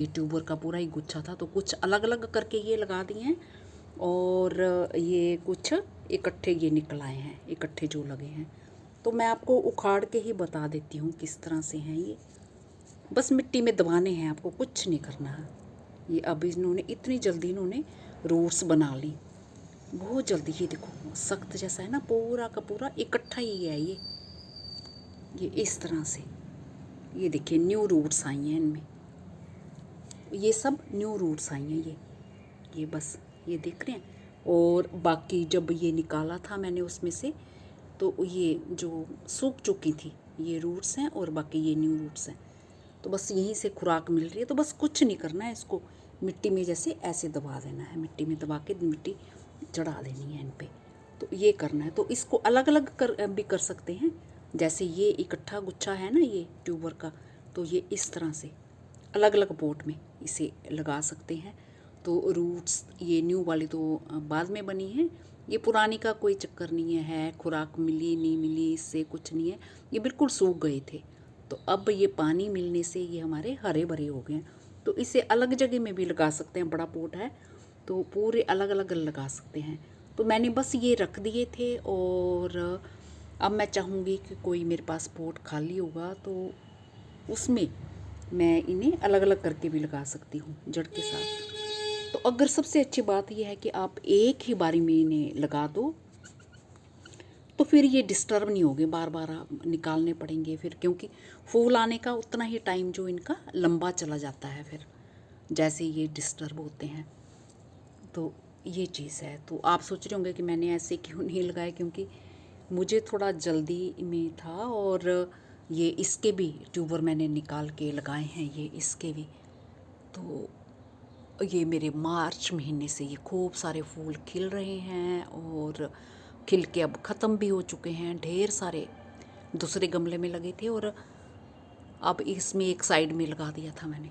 ये ट्यूबर का पूरा ही गुच्छा था, तो कुछ अलग अलग करके ये लगा दिए हैं और ये कुछ इकट्ठे ये निकल आए हैं, इकट्ठे जो लगे हैं। तो मैं आपको उखाड़ के ही बता देती हूँ किस तरह से हैं ये। बस मिट्टी में दबाने हैं, आपको कुछ नहीं करना है। ये अब इन्होंने इतनी जल्दी इन्होंने रूट्स बना ली, बहुत जल्दी। ये देखो सख्त जैसा है ना, पूरा का पूरा इकट्ठा ही है ये इस तरह से। ये देखिए न्यू रूट्स आई हैं इनमें, ये सब न्यू रूट्स आई हैं ये बस ये देख रहे हैं। और बाकी जब ये निकाला था मैंने उसमें से, तो ये जो सूख चुकी थी ये रूट्स हैं और बाकी ये न्यू रूट्स हैं। तो बस यहीं से खुराक मिल रही है। तो बस कुछ नहीं करना है, इसको मिट्टी में जैसे ऐसे दबा देना है, मिट्टी में दबा के मिट्टी चढ़ा देनी है इन पे। तो ये करना है। तो इसको अलग अलग भी कर सकते हैं, जैसे ये इकट्ठा गुच्छा है ना ये ट्यूबर का, तो ये इस तरह से अलग अलग पोट में इसे लगा सकते हैं। तो रूट्स ये न्यू वाली तो बाद में बनी है, ये पुरानी का कोई चक्कर नहीं है। खुराक मिली नहीं मिली इससे कुछ नहीं है, ये बिल्कुल सूख गए थे। तो अब ये पानी मिलने से ये हमारे हरे भरे हो गए हैं। तो इसे अलग जगह में भी लगा सकते हैं, बड़ा पोट है तो पूरे अलग अलग लगा सकते हैं। तो मैंने बस ये रख दिए थे और अब मैं चाहूँगी कि कोई मेरे पास पोट खाली होगा तो उसमें मैं इन्हें अलग अलग करके भी लगा सकती हूँ जड़ के साथ। तो अगर सबसे अच्छी बात यह है कि आप एक ही बारी में इन्हें लगा दो, तो फिर ये डिस्टर्ब नहीं होगे, बार बार निकालने पड़ेंगे फिर, क्योंकि फूल आने का उतना ही टाइम जो इनका लंबा चला जाता है फिर जैसे ये डिस्टर्ब होते हैं। तो ये चीज़ है। तो आप सोच रहे होंगे कि मैंने ऐसे क्यों नहीं लगाए, क्योंकि मुझे थोड़ा जल्दी में था और ये इसके भी ट्यूबर मैंने निकाल के लगाए हैं, ये इसके भी। तो ये मेरे मार्च महीने से ये खूब सारे फूल खिल रहे हैं और खिल के अब ख़त्म भी हो चुके हैं। ढेर सारे दूसरे गमले में लगे थे और अब इसमें एक साइड में लगा दिया था मैंने।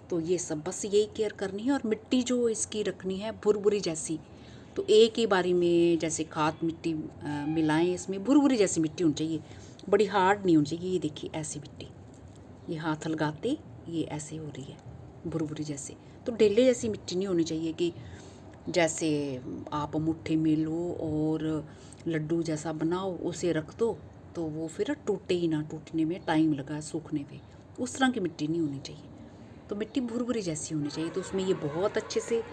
तो ये सब बस यही केयर करनी है। और मिट्टी जो इसकी रखनी है भुरभुरी जैसी, तो एक ही बारी में जैसे खाद मिट्टी मिलाएं, इसमें भुरभुरी जैसी मिट्टी होनी चाहिए, बड़ी हार्ड नहीं होनी चाहिए। ये देखिए ऐसी मिट्टी, ये हाथ लगाते ये ऐसे हो रही है भुरभुरी जैसे। तो ढेले जैसी मिट्टी नहीं होनी चाहिए कि जैसे आप मुट्ठी में लो और लड्डू जैसा बनाओ उसे रख दो तो वो फिर टूटे ही ना, टूटने में टाइम लगा सूखने पे, उस तरह की मिट्टी नहीं होनी चाहिए। तो मिट्टी भुरभुरी जैसी होनी चाहिए, तो उसमें ये बहुत अच्छे से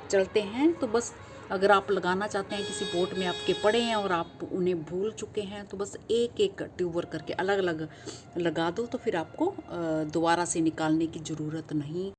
चलते हैं। तो बस अगर आप लगाना चाहते हैं, किसी पोट में आपके पड़े हैं और आप उन्हें भूल चुके हैं, तो बस एक एक ट्यूबर करके अलग अलग लगा दो, तो फिर आपको दोबारा से निकालने की ज़रूरत नहीं।